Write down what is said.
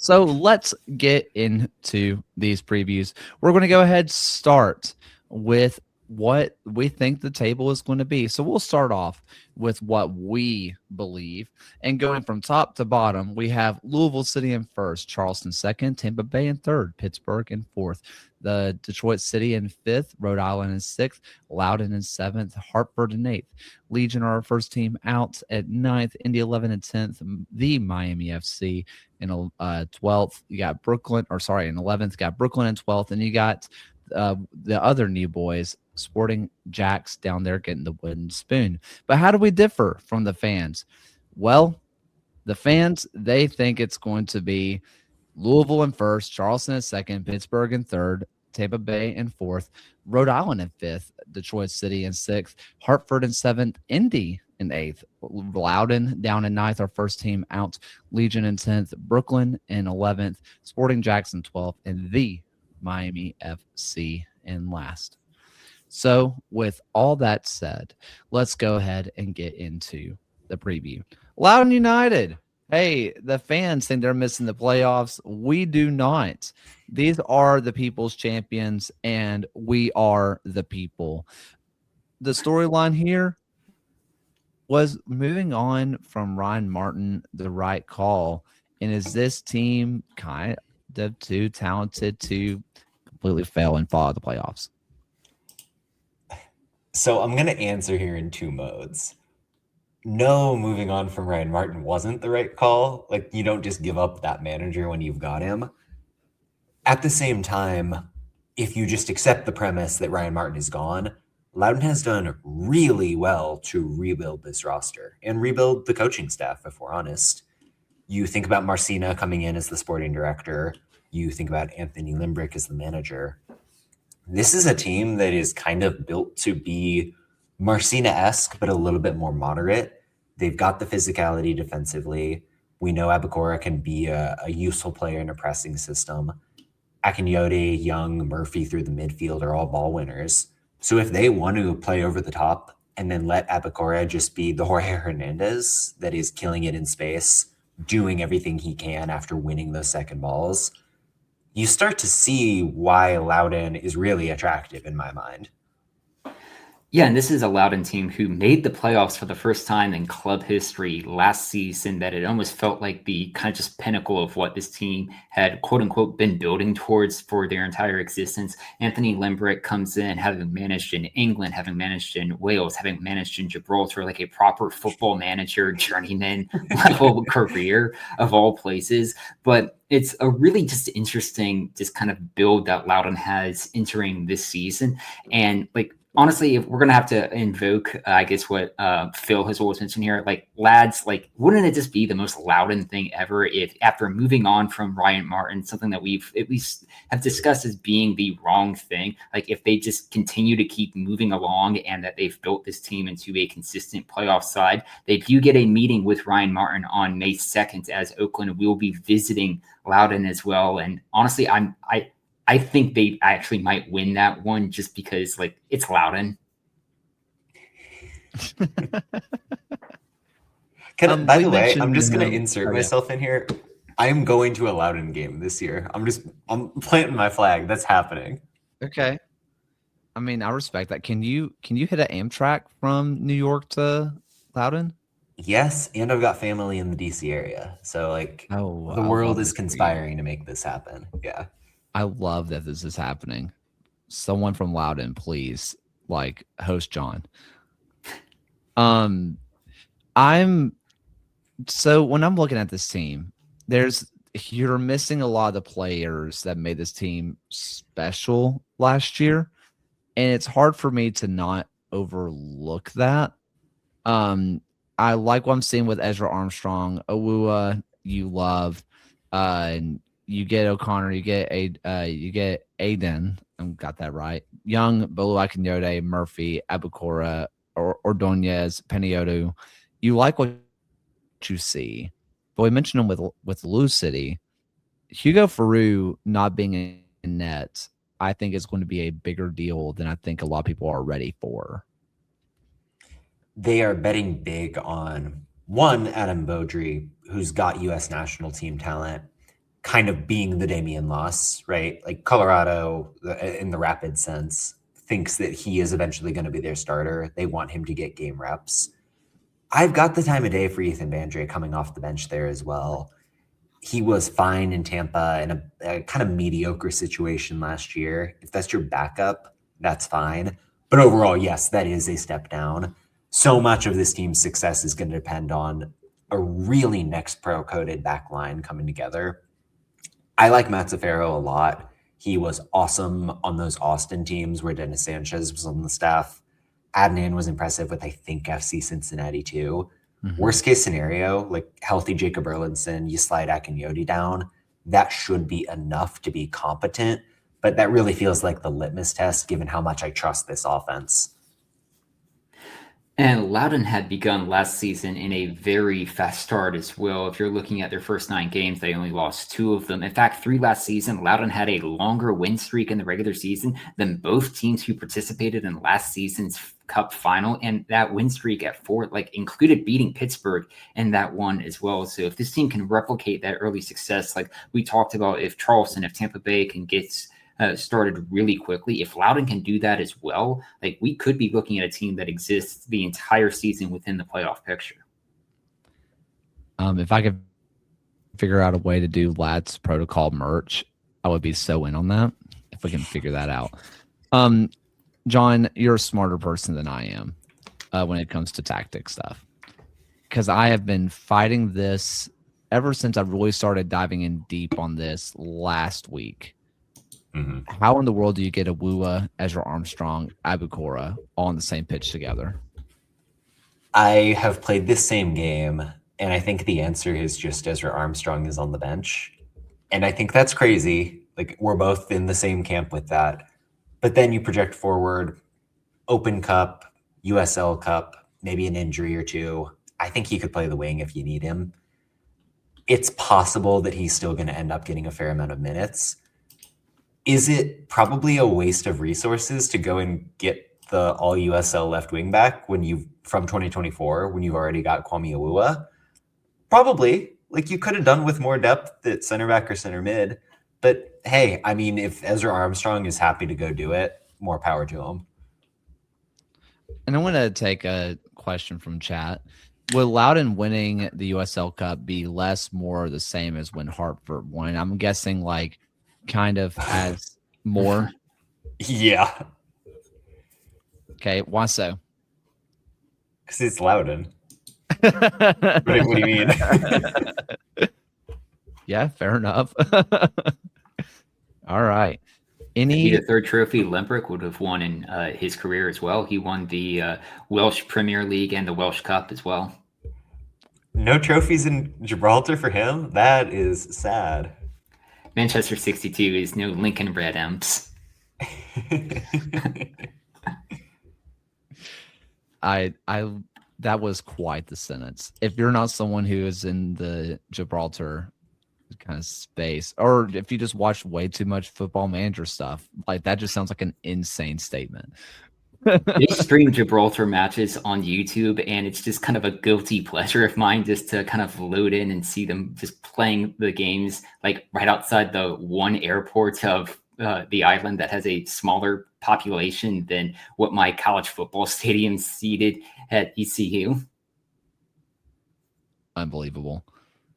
So let's get into these previews. We're going to go ahead start with what we think the table is going to be. So we'll start off with what we believe. And going from top to bottom, we have Louisville City in first, Charleston second, Tampa Bay in third, Pittsburgh in fourth, the Detroit City in fifth, Rhode Island in sixth, Loudoun in seventh, Hartford in eighth. Legion are our first team out at ninth, Indy 11 and 10th, the Miami FC in 12th. You got Brooklyn, or sorry, in 11th, got Brooklyn in 12th, and you got the other new boys, Sporting Jacks, down there getting the wooden spoon. But how do we differ from the fans? Well, the fans, they think it's going to be Louisville in first, Charleston in second, Pittsburgh in third, Tampa Bay in fourth, Rhode Island in fifth, Detroit City in sixth, Hartford in seventh, Indy in eighth, Loudoun down in ninth, our first team out, Legion in 10th, Brooklyn in 11th, Sporting Jackson 12th, and the Miami FC in last. So with all that said, let's go ahead and get into the preview. Loudoun United. Hey, the fans think they're missing the playoffs. We do not. These are the people's champions, and we are the people. The storyline here was moving on from Ryan Martin the right call, and is this team kind of too talented to completely fail and fall out of the playoffs? So I'm going to answer here in two modes. No, moving on from Ryan Martin wasn't the right call. Like, you don't just give up that manager when you've got him. At the same time, if you just accept the premise that Ryan Martin is gone, Loudoun has done really well to rebuild this roster and rebuild the coaching staff, if we're honest. You think about Marcina coming in as the sporting director. You think about Anthony Limbrick as the manager. This is a team that is kind of built to be Marcina-esque, but a little bit more moderate. They've got the physicality defensively. We know Abakora can be a useful player in a pressing system. Akinyode, Young, Murphy through the midfield are all ball winners. So if they want to play over the top and then let Abakora just be the Jorge Hernandez that is killing it in space, doing everything he can after winning those second balls, you start to see why Loudoun is really attractive in my mind. Yeah, and this is a Loudoun team who made the playoffs for the first time in club history last season, that it almost felt like the kind of just pinnacle of what this team had, quote unquote, been building towards for their entire existence. Anthony Limbrick comes in, having managed in England, having managed in Wales, having managed in Gibraltar, like a proper football manager, journeyman level career of all places. But it's a really just interesting just kind of build that Loudoun has entering this season. And like, honestly, if we're going to have to invoke, I guess what Phil has always mentioned here, like, lads, like, wouldn't it just be the most Loudoun thing ever if after moving on from Ryan Martin, something that we've at least have discussed as being the wrong thing, like if they just continue to keep moving along and that they've built this team into a consistent playoff side, they do get a meeting with Ryan Martin on May 2nd, as Oakland will be visiting Loudoun as well. And honestly, I think they actually might win that one just because, like, it's Loudoun. By the way, I'm just going to insert myself in here. I am going to a Loudoun game this year. I'm planting my flag. That's happening. Okay. I mean, I respect that. Can you hit an Amtrak from New York to Loudoun? Yes, and I've got family in the DC area. So, like, the world is conspiring to make this happen. Yeah. I love that this is happening. Someone from Loudoun, please, like, host John. So when I'm looking at this team, you're missing a lot of the players that made this team special last year, and it's hard for me to not overlook that. I like what I'm seeing with Ezra Armstrong, Awua, you love, and you get O'Connor, you get Aiden. I got that right. Young, Bolu Akinyode, Murphy, Abukora, Ordonez, Peniodu. You like what you see, but we mentioned him with Lou City. Hugo Faru not being in net, I think is going to be a bigger deal than I think a lot of people are ready for. They are betting big on one Adam Beaudry, who's got U.S. national team talent, kind of being the Damian loss, right? Like Colorado, in the Rapid sense, thinks that he is eventually going to be their starter. They want him to get game reps. I've got the time of day for Ethan Bandre coming off the bench there as well. He was fine in Tampa in a kind of mediocre situation last year. If that's your backup, that's fine. But overall, yes, that is a step down. So much of this team's success is going to depend on a really next pro coded back line coming together. I like Mazzafero a lot. He was awesome on those Austin teams where Dennis Sanchez was on the staff. Adnan was impressive with, I think, FC Cincinnati too. Mm-hmm. Worst case scenario, like healthy Jacob Erlandson, you slide Akinyoti down. That should be enough to be competent. But that really feels like the litmus test given how much I trust this offense. And Loudoun had begun last season in a very fast start as well. If you're looking at their first 9 games, they only lost 2 of them. In fact, 3 last season, Loudoun had a longer win streak in the regular season than both teams who participated in last season's Cup final. And that win streak at 4, included beating Pittsburgh in that one as well. So if this team can replicate that early success, like we talked about, if Tampa Bay can get started really quickly. If Loudoun can do that as well, we could be looking at a team that exists the entire season within the playoff picture. If I could figure out a way to do Lads Protocol merch, I would be so in on that. If we can figure that out. John, you're a smarter person than I am when it comes to tactic stuff, because I have been fighting this ever since I really started diving in deep on this last week. Mm-hmm. How in the world do you get Awuah, Ezra Armstrong, Abukora all on the same pitch together? I have played this same game, and I think the answer is just Ezra Armstrong is on the bench. And I think that's crazy. We're both in the same camp with that. But then you project forward, Open Cup, USL Cup, maybe an injury or two. I think he could play the wing if you need him. It's possible that he's still going to end up getting a fair amount of minutes. Is it probably a waste of resources to go and get the all USL left wing back from 2024 when you've already got Kwame Awuah? Probably. You could have done with more depth at center back or center mid. But hey, I mean, if Ezra Armstrong is happy to go do it, more power to him. And I want to take a question from chat. Will Loudoun winning the USL Cup be less, more, or the same as when Hartford won? I'm guessing kind of as more. Yeah. Okay, why so? Because it's Loudoun. What do you mean? Yeah, fair enough. All right. The third trophy Limerick would have won in his career as well. He won the Welsh Premier League and the Welsh Cup as well. No trophies in Gibraltar for him? That is sad. Manchester 62 is no Lincoln Red Imps. That was quite the sentence. If you're not someone who is in the Gibraltar kind of space, or if you just watch way too much Football Manager stuff, that just sounds like an insane statement. They stream Gibraltar matches on YouTube, and it's just kind of a guilty pleasure of mine just to kind of load in and see them just playing the games right outside the one airport of the island that has a smaller population than what my college football stadium seated at ECU. Unbelievable.